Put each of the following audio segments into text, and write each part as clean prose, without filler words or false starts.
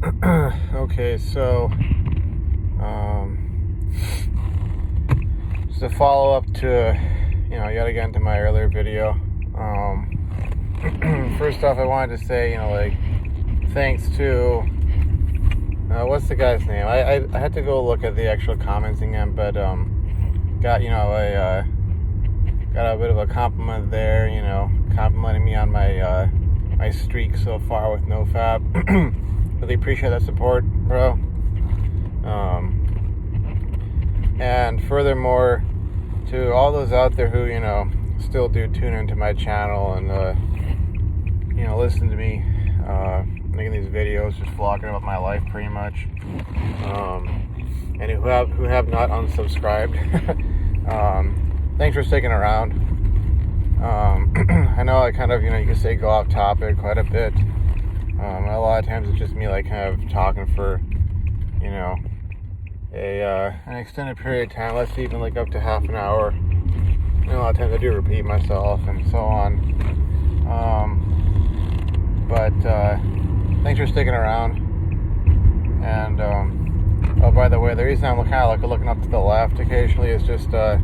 Okay, so just a follow-up to, yet again to my earlier video. First off, I wanted to say, thanks to, what's the guy's name? I had to go look at the actual comments again, but, got a bit of a compliment there, complimenting me on my, my streak so far with NoFap. Really appreciate that support, bro. And furthermore, to all those out there who, still do tune into my channel and, listen to me, making these videos, just vlogging about my life pretty much, and who have not unsubscribed, thanks for sticking around. I know I kind of, you can say go off topic quite a bit. A lot of times it's just me, kind of talking for, an extended period of time, let's even up to half an hour. A lot of times I do repeat myself and so on. But thanks for sticking around. And oh, by the way, the reason I'm kind of looking up to the left occasionally is just I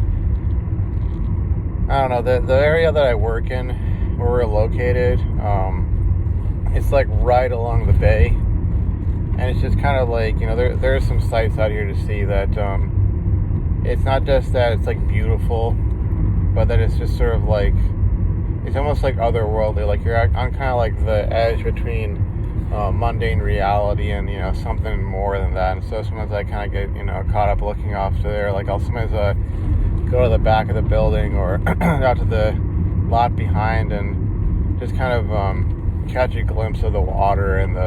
don't know, the area that I work in, where we're located, it's right along the bay, and it's just kind of there are some sights out here to see that it's not just that it's beautiful, but that it's just sort of it's almost otherworldly, you're on kind of the edge between mundane reality and something more than that. And so sometimes I kind of get caught up looking off to there, I'll sometimes go to the back of the building or out to the lot behind and just kind of catch a glimpse of the water and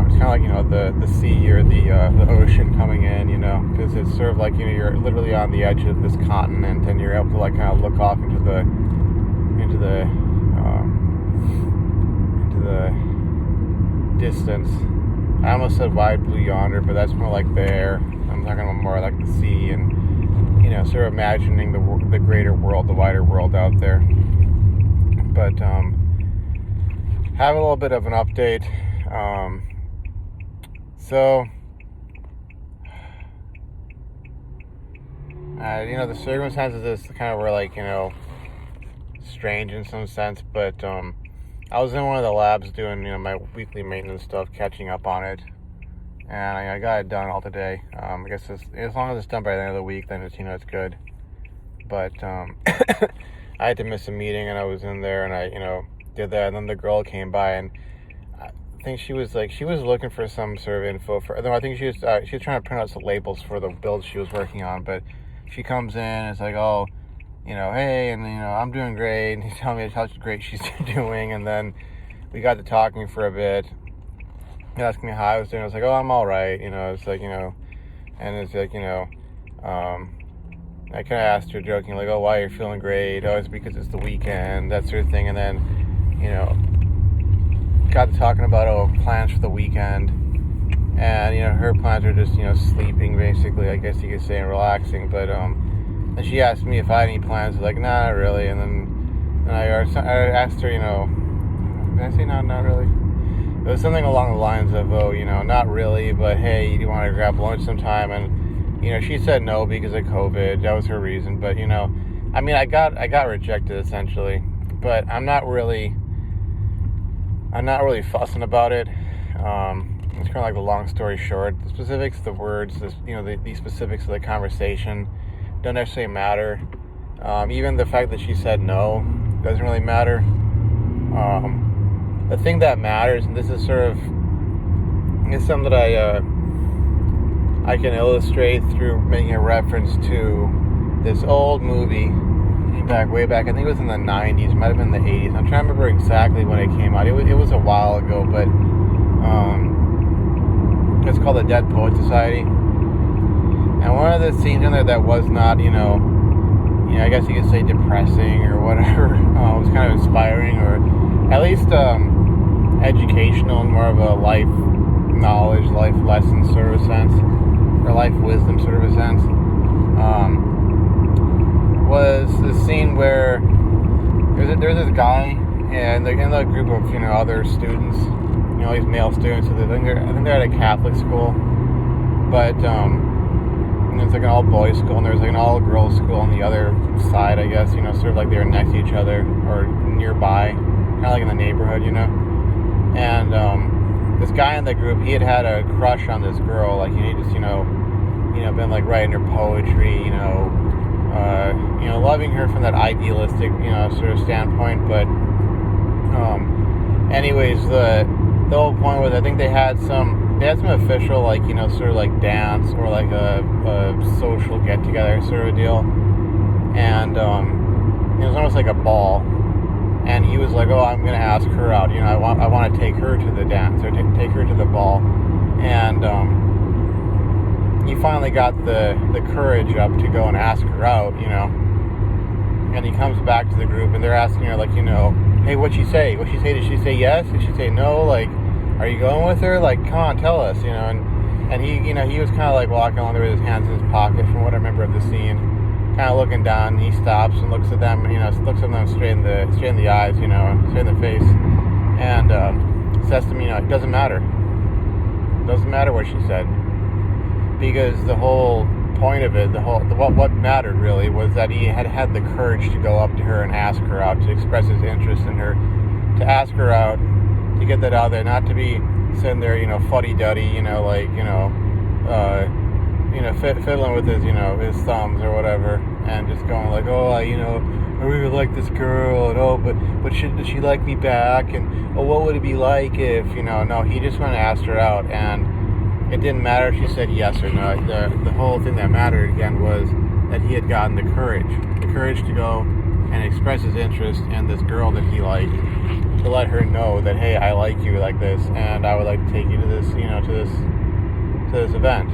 it's kind of the sea or the ocean coming in, because it's sort of you're literally on the edge of this continent, and you're able to kind of look off into the distance. I almost said wide blue yonder, but that's more the air. I'm talking about more the sea, and sort of imagining the greater world, the wider world out there. But have a little bit of an update. So the circumstances is kind of were strange in some sense, but I was in one of the labs doing my weekly maintenance stuff, catching up on it, and I got it done all today. I guess as long as it's done by the end of the week, then it's good. But I had to miss a meeting, and I was in there, and I did that, and then the girl came by, and I think she was looking for some sort of info no, I think she was trying to print out some labels for the build she was working on. But she comes in and it's oh, hey, and I'm doing great, and he's telling me how great she's doing, and then we got to talking for a bit. He asked me how I was doing. I was oh, I'm all right, it's and it's I kind of asked her joking, oh, why you're feeling great? Oh, it's because it's the weekend, that sort of thing. And then, got to talking about plans for the weekend, and her plans are just sleeping basically, I guess you could say, and relaxing. But and she asked me if I had any plans. Nah, not really. And then I asked her, did I say no, not really? It was something along the lines of, oh, not really, but hey, do you want to grab lunch sometime? And she said no because of COVID. That was her reason. But I got rejected essentially. But I'm not really fussing about it. It's kind of the long story short. The specifics, the words, the specifics of the conversation don't necessarily matter. Even the fact that she said no doesn't really matter. The thing that matters, and this is something that I can illustrate through making a reference to this old movie way back. I think it was in the 90s, might have been the 80s. I'm trying to remember exactly when it came out. It was a while ago, but it's called The Dead Poet Society. And one of the scenes in there that was not, I guess you could say depressing or whatever, was kind of inspiring, or at least educational, and more of a life knowledge, life lesson sort of a sense, or life wisdom sort of a sense. Was the scene where there's this guy and in the group of other students, all these male students. So I think they're at a Catholic school, but and it's like an all-boys school, and there's like an all-girls school on the other side, I guess, sort of like they were next to each other or nearby, kind of like in the neighborhood, and this guy in the group, he had a crush on this girl, like he just, been like writing her poetry, loving her from that idealistic, sort of standpoint, but anyways, the whole point was I think they had some official, like, sort of like dance or like a social get together sort of deal, and it was almost like a ball, and he was like, oh, I'm gonna ask her out, I want to take her to the dance or take her to the ball, and he finally got the courage up to go and ask her out, and he comes back to the group and they're asking her, like, hey, what'd she say? Did she say yes? Did she say no? Like, are you going with her? Like, come on, tell us, and he, he was kind of like walking along there with his hands in his pocket from what I remember of the scene, kind of looking down, and he stops and looks at them, looks at them straight in the eyes, straight in the face, and says to me, it doesn't matter. It doesn't matter what she said. Because the whole point of it, what mattered really was that he had the courage to go up to her and ask her out, to express his interest in her, to ask her out, to get that out there, not to be sitting there, fuddy-duddy, fiddling with his, his thumbs or whatever, and just going like, oh, I really like this girl, and but does she like me back, and what would it be like if, no, he just went and asked her out, and it didn't matter if she said yes or no. The whole thing that mattered, again, was that he had gotten the courage to go and express his interest in this girl that he liked, to let her know that, hey, I like you like this, and I would like to take you to this, to this event.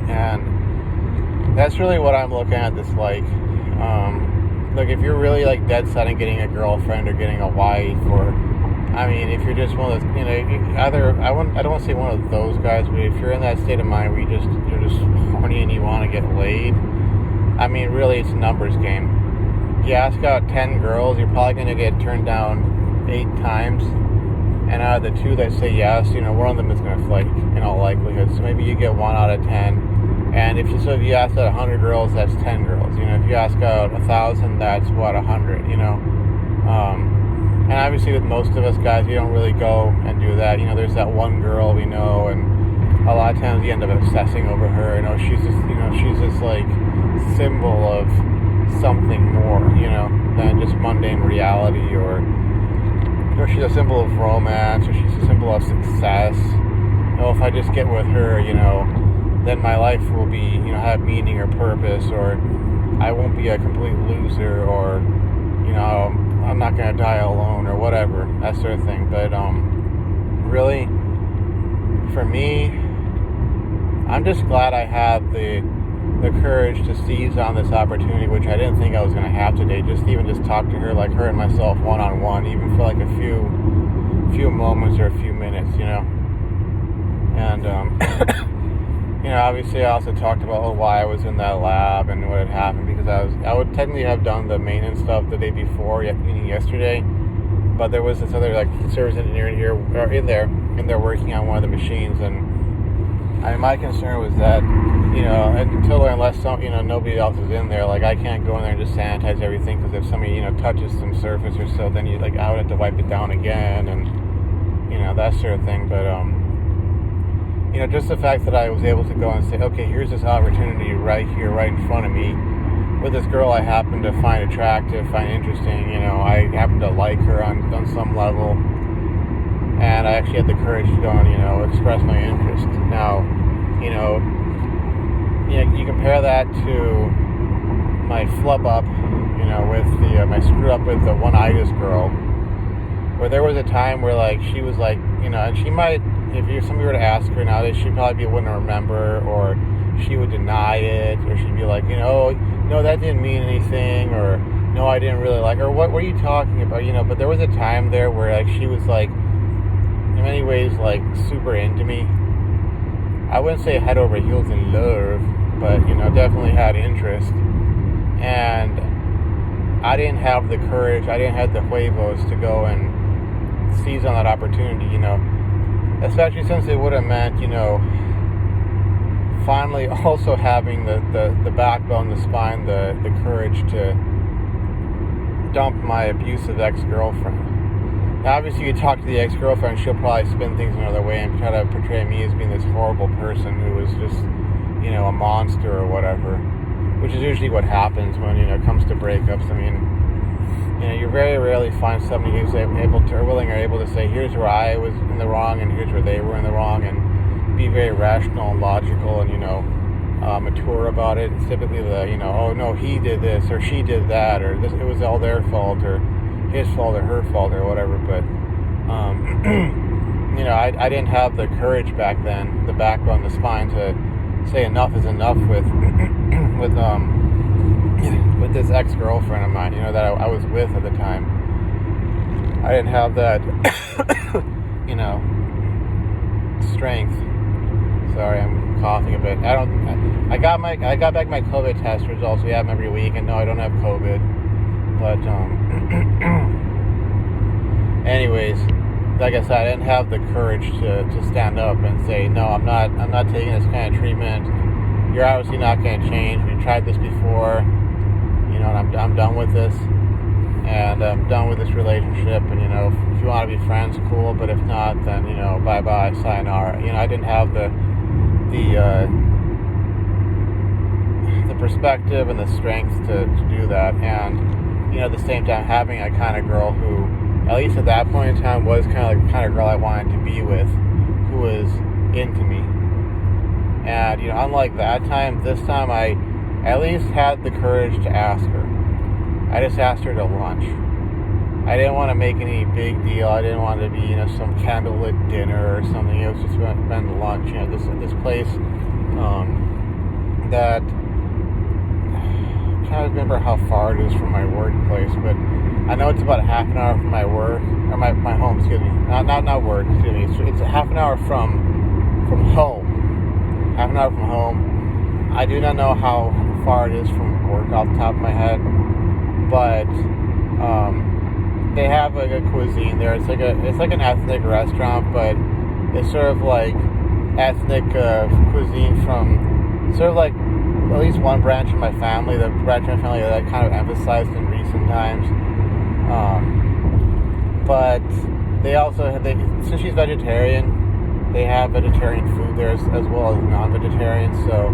And that's really what I'm looking at this like. Look, if you're really like dead set on getting a girlfriend or getting a wife, or if you're just one of those, I don't want to say one of those guys, but if you're in that state of mind where you're just horny and you want to get laid, really it's a numbers game. You ask out 10 girls, you're probably going to get turned down 8 times, and out of the 2 that say yes, one of them is going to flake in all likelihood. So maybe you get 1 out of 10, and if you ask out 100 girls, that's 10 girls. If you ask out 1,000, that's 100. And obviously with most of us guys, you don't really go and do that. There's that one girl we know, and a lot of times you end up obsessing over her. She's this like symbol of something more, than just mundane reality, or she's a symbol of romance, or she's a symbol of success. If I just get with her, then my life will be, have meaning or purpose, or I won't be a complete loser, or, I'm not going to die alone, or whatever, that sort of thing. But really, for me, I'm just glad I had the courage to seize on this opportunity, which I didn't think I was going to have today. Just talk to her, like her and myself one-on-one, even for like a few moments or a few minutes, And obviously I also talked about why I was in that lab and what had happened, because I would technically have done the maintenance stuff the day before, meaning yesterday, but there was this other like service engineer in there working on one of the machines, and my concern was that until or unless nobody else is in there, like I can't go in there and just sanitize everything, because if somebody touches some surface or so, then I would have to wipe it down again, and that sort of thing. But just the fact that I was able to go and say, okay, here's this opportunity right here, right in front of me, with this girl I happen to find attractive, find interesting, I happen to like her on some level, and I actually had the courage to go and, express my interest. Now, you compare that to my flub up, with my screw up with the one-itis girl, where there was a time where, like, she was like, and she might, if somebody were to ask her nowadays, she'd probably wouldn't remember, or she would deny it, or she'd be like, no, that didn't mean anything, or no, I didn't really like her, or what were you talking about, but there was a time there where, like, she was, like, in many ways, like, super into me. I wouldn't say head over heels in love, but, definitely had interest, and I didn't have the courage, I didn't have the huevos to go and seize on that opportunity, especially since it would have meant, finally also having the backbone, the spine, the courage to dump my abusive ex-girlfriend. Now, obviously, you talk to the ex-girlfriend, she'll probably spin things another way and try to portray me as being this horrible person who was just, a monster or whatever, which is usually what happens when, it comes to breakups. I mean, you very rarely find somebody who's willing or able to say, here's where I was in the wrong and here's where they were in the wrong, and be very rational and logical and, mature about it. It's typically oh no, he did this or she did that, or it was all their fault or his fault or her fault or whatever. But I didn't have the courage back then, the backbone, the spine to say enough is enough with this ex-girlfriend of mine, that I was with at the time. I didn't have that strength. Sorry, I'm coughing a bit. I got back my COVID test results. We have them every week, and no, I don't have COVID. But anyways, like I said, I didn't have the courage to stand up and say, no, I'm not taking this kind of treatment. You're obviously not going to change. We tried this before, and I'm done with this, and I'm done with this relationship. And if you want to be friends, cool. But if not, then bye bye, sayonara. I didn't have the perspective and the strength to do that, and at the same time having a kind of girl who, at least at that point in time, was kind of like the kind of girl I wanted to be with, who was into me. And unlike that time, this time I at least had the courage to ask her. I just asked her to lunch. I didn't want to make any big deal. I didn't want to be some candlelit dinner or something. It was just been lunch. This place that, I'm trying to remember how far it is from my workplace, but I know it's about a half an hour from my work, or my home, excuse me. Not work, excuse me. It's a half an hour from home. Half an hour from home. I do not know how far it is from work off the top of my head, but they have like a cuisine there. It's like an ethnic restaurant, but it's sort of like ethnic cuisine from sort of like at least one branch of my family, the branch of my family that I kind of emphasized in recent times. But they also since she's vegetarian, they have vegetarian food there as well as non-vegetarian. So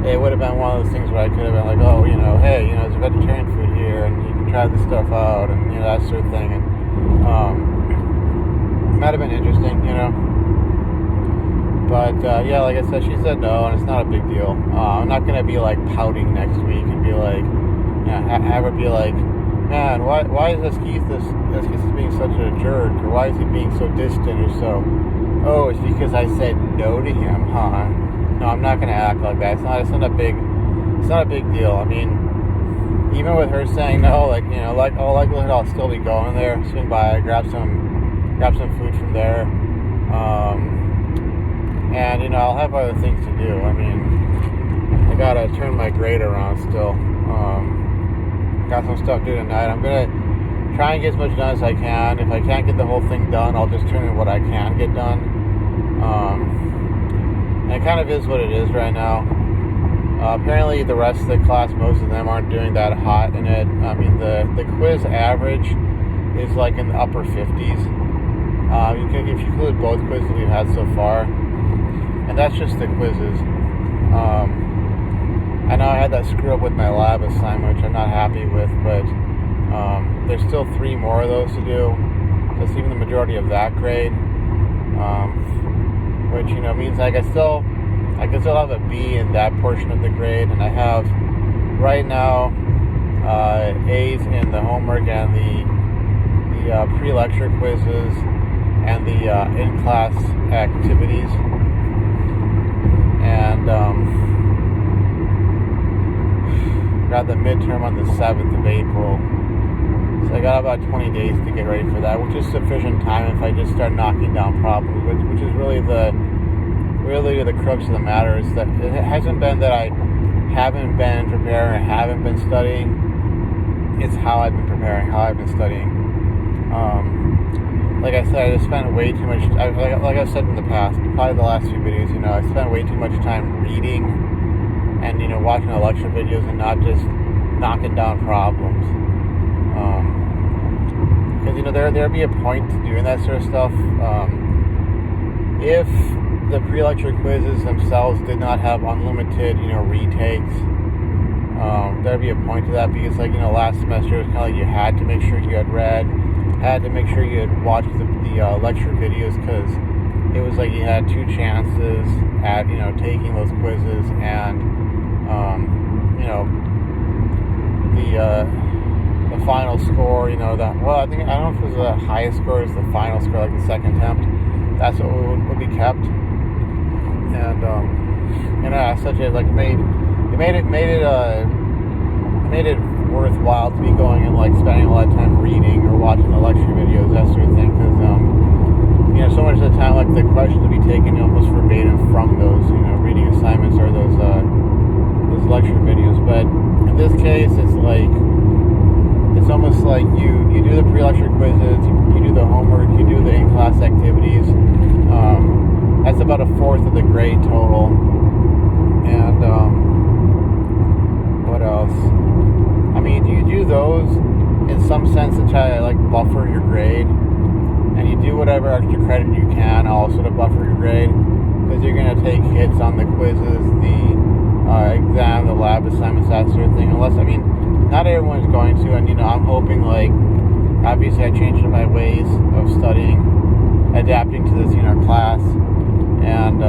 it would have been one of those things where I could have been like, oh, hey, there's vegetarian food here, and you can try this stuff out, and that sort of thing. And it might have been interesting, But yeah, like I said, she said no, and it's not a big deal. I'm not gonna be like pouting next week and be like, have her be like, man, why is Keith being such a jerk, or why is he being so distant or so? Oh, it's because I said no to him, huh? No, I'm not gonna act like that. It's not a big deal. I mean, even with her saying no, like all likelihood I'll still be going there, swing by, grab some food from there, and I'll have other things to do. I mean, I gotta turn my grade around still. Got some stuff to do tonight. I'm gonna try and get as much done as I can. If I can't get the whole thing done, I'll just turn in what I can get done. And it kind of is what it is right now. Apparently the rest of the class, most of them aren't doing that hot in it. I mean, the quiz average is like in the upper 50s. If you include both quizzes we've had so far. And that's just the quizzes. I know I had that screw up with my lab assignment, which I'm not happy with, but there's still 3 more of those to do. That's even the majority of that grade. Which, means I can still have a B in that portion of the grade, and I have right now A's in the homework and the pre-lecture quizzes and the in-class activities. And got the midterm on the 7th of April. So I got about 20 days to get ready for that, which is sufficient time if I just start knocking down problems, which is really the crux of the matter, is that it hasn't been that I haven't been preparing or haven't been studying. It's how I've been preparing, how I've been studying. like I said, I just spent way too much. Like I've said in the past, probably the last few videos, I spent way too much time reading and watching the lecture videos and not just knocking down problems. Because there'd be a point to doing that sort of stuff. If the pre-lecture quizzes themselves did not have unlimited, retakes, there'd be a point to that, because last semester it was kind of like you had to make sure you had read, had to make sure you had watched the lecture videos, because it was like you had two chances at taking those quizzes, and the final score, I don't know if it was the highest score is the final score, like the second attempt. That's what would be kept, and such a made it worthwhile to be going and spending a lot of time reading or watching the lecture videos, that sort of thing, because so much of the time the questions would be taken almost verbatim from those reading assignments or those lecture videos. But in this case, it's almost like you do the pre-lecture quizzes, you do the homework, you do the in-class activities. That's about a fourth of the grade total. And what else? You do those in some sense to try to buffer your grade, and you do whatever extra credit you can also to buffer your grade, because you're going to take hits on the quizzes, the exam, the lab assignments, that sort of thing. Unless, not everyone's going to, and I'm hoping obviously I changed my ways of studying, adapting to this class, and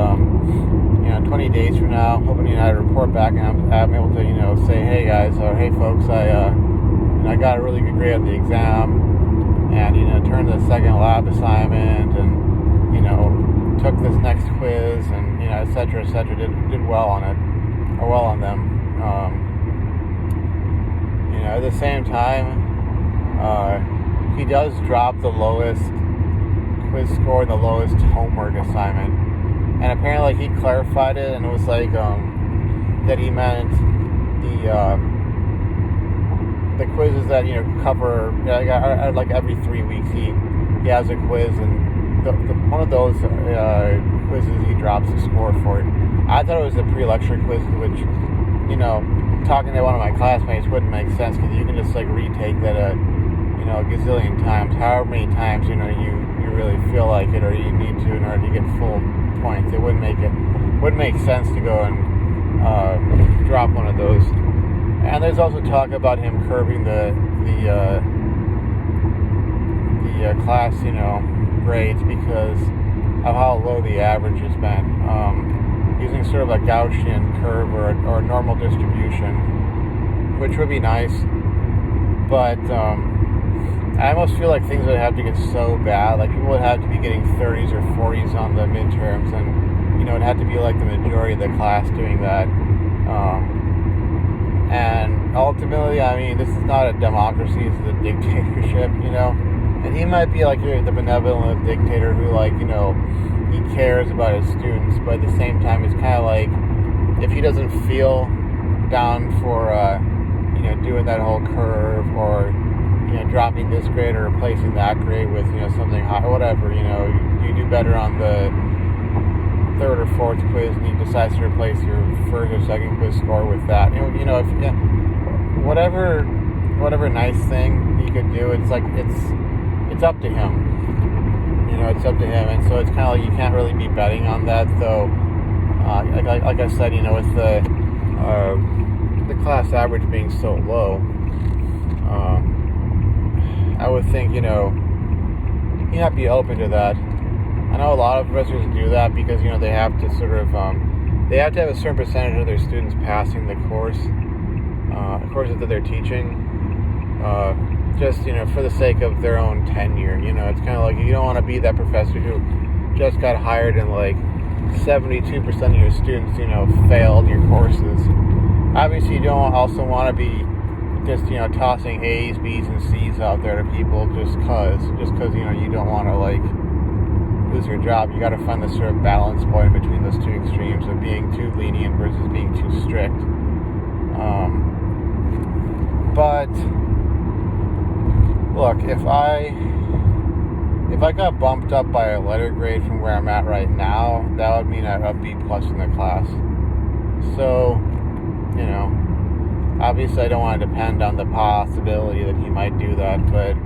20 days from now, I'm hoping I report back and I'm able to say, hey guys, or hey folks, I got a really good grade on the exam, and turned the second lab assignment, and took this next quiz, and et cetera, did well on it, or well on them. At the same time, he does drop the lowest quiz score and the lowest homework assignment, and apparently he clarified it, and it was that he meant the quizzes that cover every 3 weeks he has a quiz, and one of those quizzes he drops a score for it. I thought it was the pre-lecture quiz, which talking to one of my classmates wouldn't make sense, because you can just retake that a gazillion times, however many times you really feel like it, or you need to in order to get full points. It wouldn't make sense to go and drop one of those. And there's also talk about him curbing the class grades because of how low the average has been, using sort of a Gaussian curve or normal distribution, which would be nice, but I almost feel like things would have to get so bad, people would have to be getting 30s or 40s on the midterms, and it'd have to be the majority of the class doing that, and ultimately, this is not a democracy, it's a dictatorship, and he might be the benevolent dictator who he cares about his students, but at the same time, it's kind of if he doesn't feel down for doing that whole curve, or dropping this grade or replacing that grade with something high, whatever, you do better on the third or fourth quiz, and he decides to replace your first or second quiz score with that. If whatever nice thing he could do, it's up to him. It's up to him, and so it's kind of you can't really be betting on that, though. Like I said, with the class average being so low, I would think he might be open to that. I know a lot of professors do that because they have to sort of they have to have a certain percentage of their students passing the courses that they're teaching, just for the sake of their own tenure. It's kind of you don't want to be that professor who just got hired and 72% of your students failed your courses. Obviously, you don't also want to be just tossing A's, B's, and C's out there to people just cause you don't want to lose your job. You got to find this sort of balance point between those two extremes of being too lenient versus being too strict. But look, if I if I got bumped up by a letter grade from where I'm at right now, that would mean a B plus in the class. So, you know, obviously I don't want to depend on the possibility that he might do that, but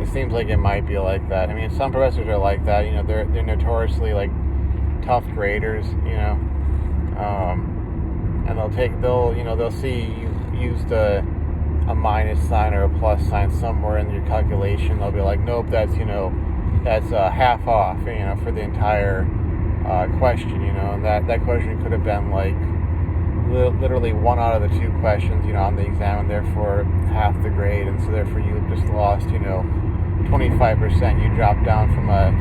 it seems like it might be like that. I mean, some professors are like that. You know, they're notoriously like tough graders. You know, and they'll see you used a minus sign or a plus sign somewhere in your calculation. They'll be like, nope, that's half off. You know, for the entire question. You know, and that question could have been like literally one out of the two questions, you know, on the exam, and therefore half the grade, and so therefore you just lost, you know, 25%. You dropped down from a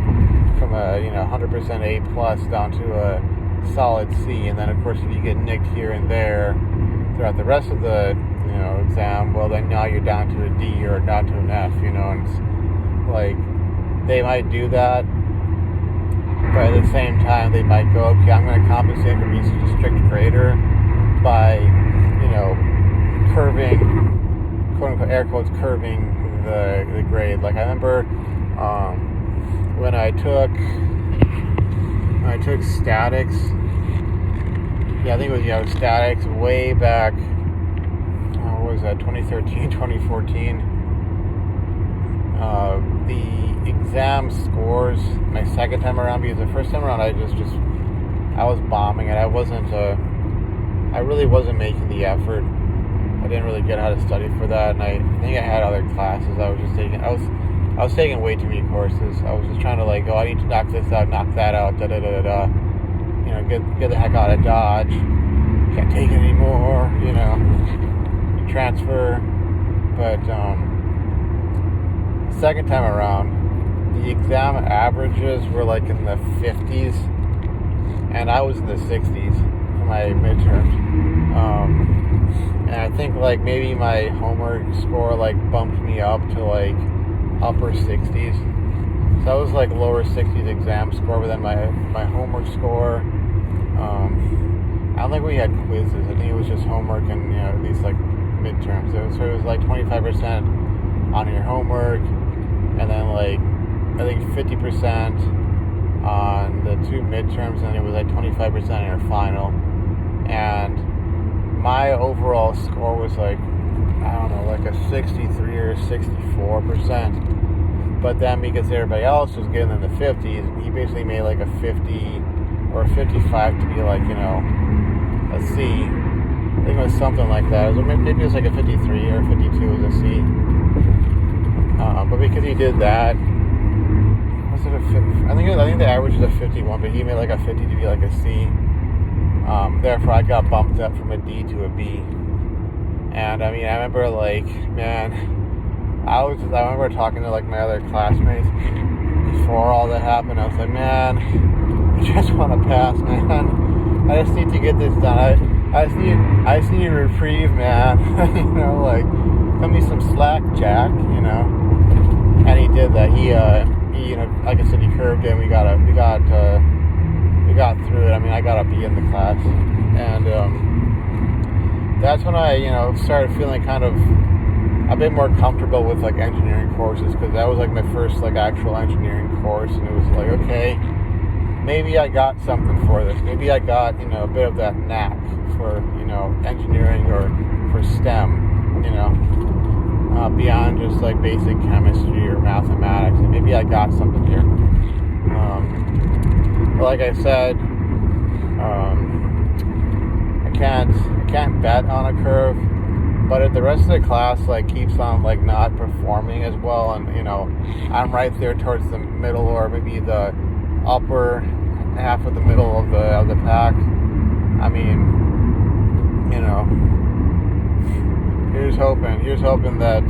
100% A plus down to a solid C, and then of course if you get nicked here and there throughout the rest of the, you know, exam, well then now you're down to a D or down to an F, you know, and it's like they might do that. But at the same time, they might go, okay, I'm going to compensate for being such a strict grader by, you know, curving, quote unquote, air quotes, curving the grade. Like I remember when I took statics. Yeah, I think it was statics way back. What was that? 2013, 2014. The exam scores my second time around, because the first time around I was bombing it. I really wasn't making the effort. I didn't really get how to study for that, and I think I had other classes I was taking way too many courses. I was just trying to like, I need to knock this out, knock that out, da da da da da. You know, get the heck out of Dodge. Can't take it anymore. You know, transfer. But second time around, the exam averages were like in the 50s, and I was in the 60s for my midterms. And I think like maybe my homework score like bumped me up to like upper 60s. So I was like lower 60s exam score, but then my homework score, I don't think we had quizzes. I think it was just homework and, you know, at least like midterms. So it was like 25% on your homework, and then like I think 50% on the two midterms, and it was like 25% on your final. And my overall score was like, I don't know, like a 63 or 64%. But then because everybody else was getting in the 50s, he basically made like a 50 or a 55 to be like, you know, a C. I think it was something like that. Maybe it was like a 53 or 52 was a C. But because he did that, was it a 50? I think the average is a 51, but he made like a 50 to be like a C. Therefore, I got bumped up from a D to a B. And I mean, I remember like, man, I remember talking to like my other classmates before all that happened. I was like, man, I just want to pass, man. I just need to get this done. I just need a reprieve, man. You know, like, cut me some slack, Jack. You know. And he did that. He you know, like I said, he curved it, and we got through it. I mean, I got a B in the class, and that's when I, you know, started feeling kind of a bit more comfortable with like engineering courses, because that was like my first like actual engineering course, and it was like, okay, maybe I got something for this. Maybe I got, you know, a bit of that knack for, you know, engineering or for STEM, you know, beyond just like basic chemistry or mathematics. And maybe I got something here. But like I said, I can't bet on a curve. But if the rest of the class like keeps on like not performing as well, and you know, I'm right there towards the middle or maybe the upper half of the middle of the pack. I mean, you know, here's hoping that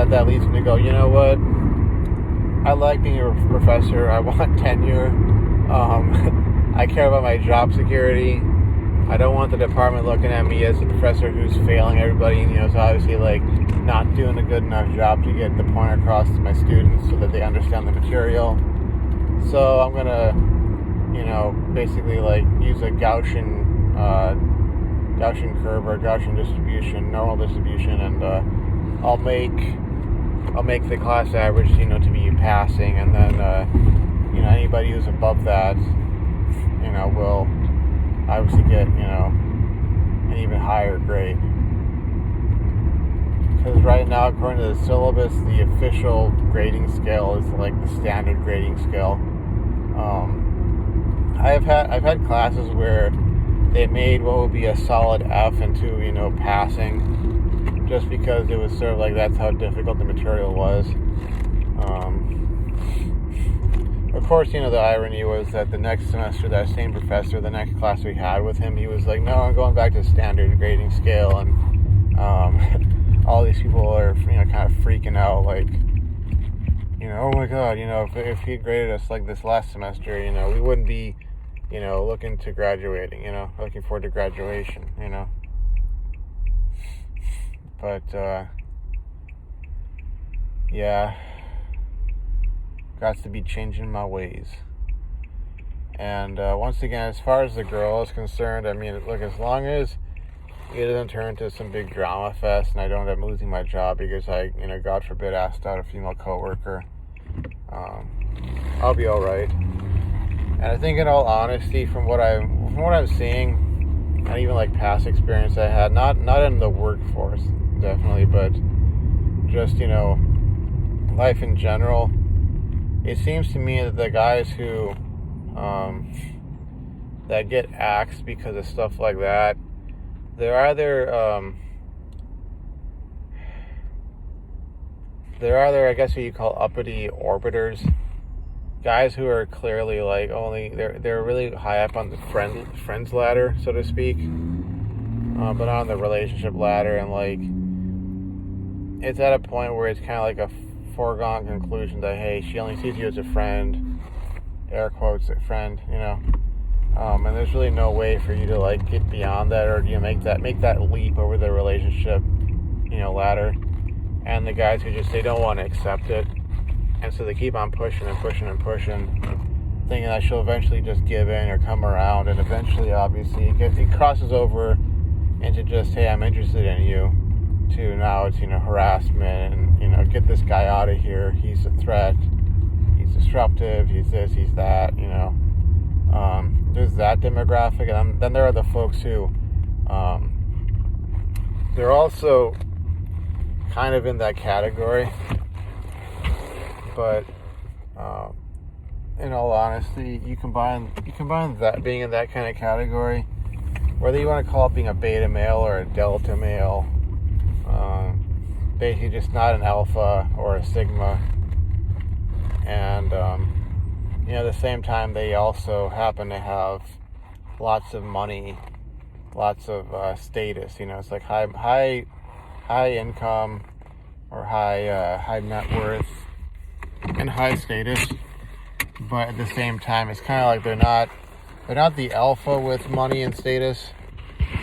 that leads me to go, you know what? I like being a professor. I want tenure. I care about my job security. I don't want the department looking at me as a professor who's failing everybody, and, you know, is obviously like not doing a good enough job to get the point across to my students so that they understand the material. So I'm gonna, you know, basically like use a Gaussian curve or Gaussian distribution, normal distribution, and I'll make I'll make the class average, to be passing, and then, anybody who's above that, will obviously get, an even higher grade. Because right now, according to the syllabus, the official grading scale is like the standard grading scale. I've had classes where they made what would be a solid F into, passing, just because it was sort of like that's how difficult the material was. Of course, the irony was that the next semester, that same professor, the next class we had with him, he was like, no, I'm going back to standard grading scale, and all these people are, kind of freaking out, like, oh my God, if he graded us like this last semester, we wouldn't be, looking to graduating, looking forward to graduation, But, yeah, got to be changing my ways. And once again, as far as the girl is concerned, I mean, look, as long as it doesn't turn into some big drama fest and I don't end up losing my job because I, God forbid, asked out a female coworker, I'll be all right. And I think, in all honesty, from what I'm seeing, and even like past experience I had, not in the workforce definitely, but just life in general, it seems to me that the guys who that get axed because of stuff like that, they're either I guess what you call uppity orbiters, guys who are clearly like they're really high up on the friends ladder, so to speak, but on the relationship ladder, and like it's at a point where it's kind of like a foregone conclusion that, hey, she only sees you as a friend, air quotes, a friend, and there's really no way for you to like get beyond that, or make that leap over the relationship ladder. And the guys who just, they don't want to accept it, and so they keep on pushing and pushing and pushing, thinking that she'll eventually just give in or come around, and eventually obviously it crosses over into just, hey, I'm interested in you, to now it's harassment and get this guy out of here, he's a threat, he's disruptive, he's this, he's that. There's that demographic, and then there are the folks who they're also kind of in that category, but in all honesty, you combine that, being in that kind of category, whether you want to call it being a beta male or a delta male, basically just not an alpha or a sigma, and at the same time they also happen to have lots of money, lots of status. It's like high income, or high net worth and high status, but at the same time it's kind of like they're not the alpha with money and status,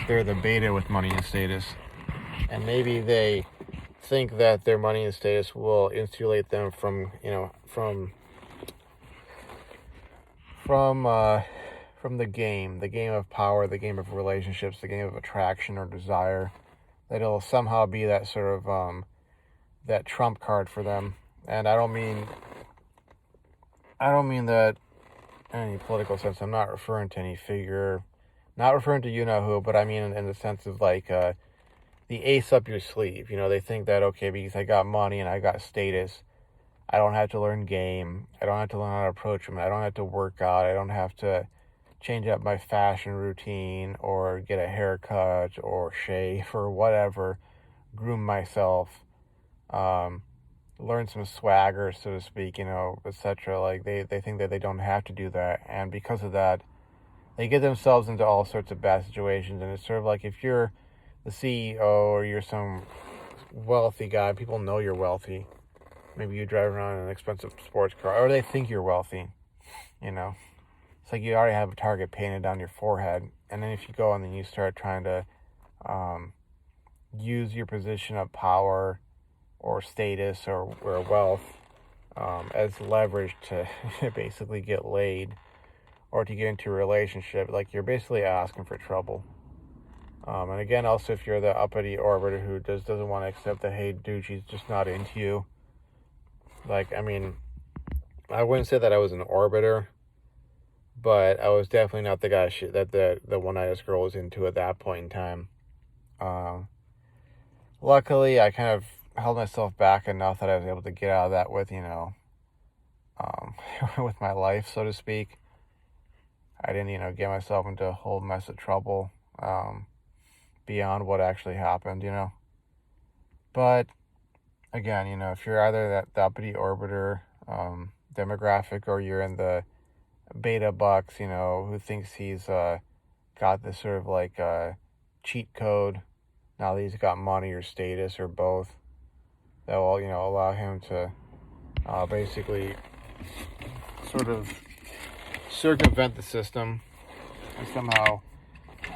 they're the beta with money and status. And maybe they think that their money and status will insulate them from the game of power, the game of relationships, the game of attraction or desire, that it'll somehow be that sort of that trump card for them. And I don't mean that in any political sense. I'm not referring to any figure, not referring to who, but I mean in the sense of like the ace up your sleeve. They think that, okay, because I got money and I got status, I don't have to learn game, I don't have to learn how to approach them, I don't have to work out, I don't have to change up my fashion routine or get a haircut or shave or whatever, groom myself, learn some swagger, so to speak, etc. Like they think that they don't have to do that, and because of that, they get themselves into all sorts of bad situations. And it's sort of like, if you're the CEO or you're some wealthy guy, people know you're wealthy. Maybe you drive around in an expensive sports car, or they think you're wealthy. It's like you already have a target painted on your forehead, and then if you go and then you start trying to use your position of power or status or wealth as leverage to basically get laid or to get into a relationship, like you're basically asking for trouble. And again, also, if you're the uppity orbiter who doesn't want to accept that, hey, dude, she's just not into you, Like, I mean, I wouldn't say that I was an orbiter, but I was definitely not the guy that the one night this girl was into at that point in time. Um, Luckily, I kind of held myself back enough that I was able to get out of that with, um, with my life, so to speak. I didn't, get myself into a whole mess of trouble beyond what actually happened. But again, if you're either that uppity orbiter demographic, or you're in the beta bucks, who thinks he's got this sort of like cheat code now that he's got money or status or both, that will, allow him to basically sort of circumvent the system and somehow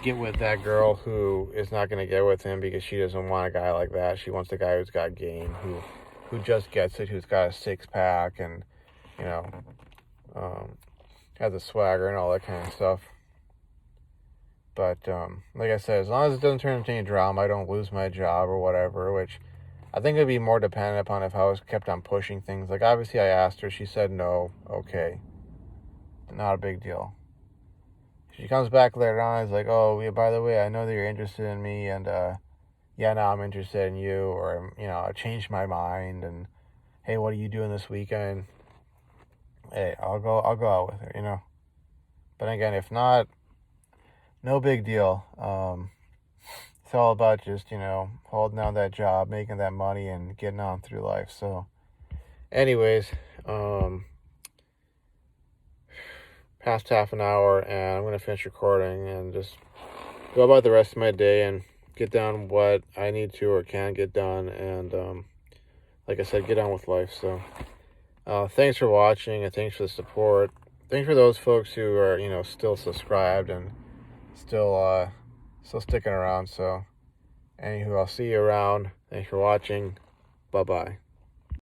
get with that girl who is not going to get with him because she doesn't want a guy like that. She wants a guy who's got game, who just gets it, who's got a six-pack and, you know, has a swagger and all that kind of stuff. But like I said, as long as it doesn't turn into any drama, I don't lose my job or whatever, which I think it'd be more dependent upon if I was kept on pushing things. Like, obviously I asked her, she said no, okay, not a big deal. She comes back later on, is like, oh, yeah, by the way, I know that you're interested in me, and yeah, now I'm interested in you, or, I changed my mind, and hey, what are you doing this weekend? Hey, I'll go out with her. But again, if not, no big deal. It's all about just, holding down that job, making that money, and getting on through life. So, anyways, past half an hour, and I'm going to finish recording and just go about the rest of my day and get done what I need to or can get done, and like I said, get on with life. So thanks for watching, and thanks for the support. Thanks for those folks who are, still subscribed and still sticking around. So anywho, I'll see you around. Thanks for watching. Bye-bye.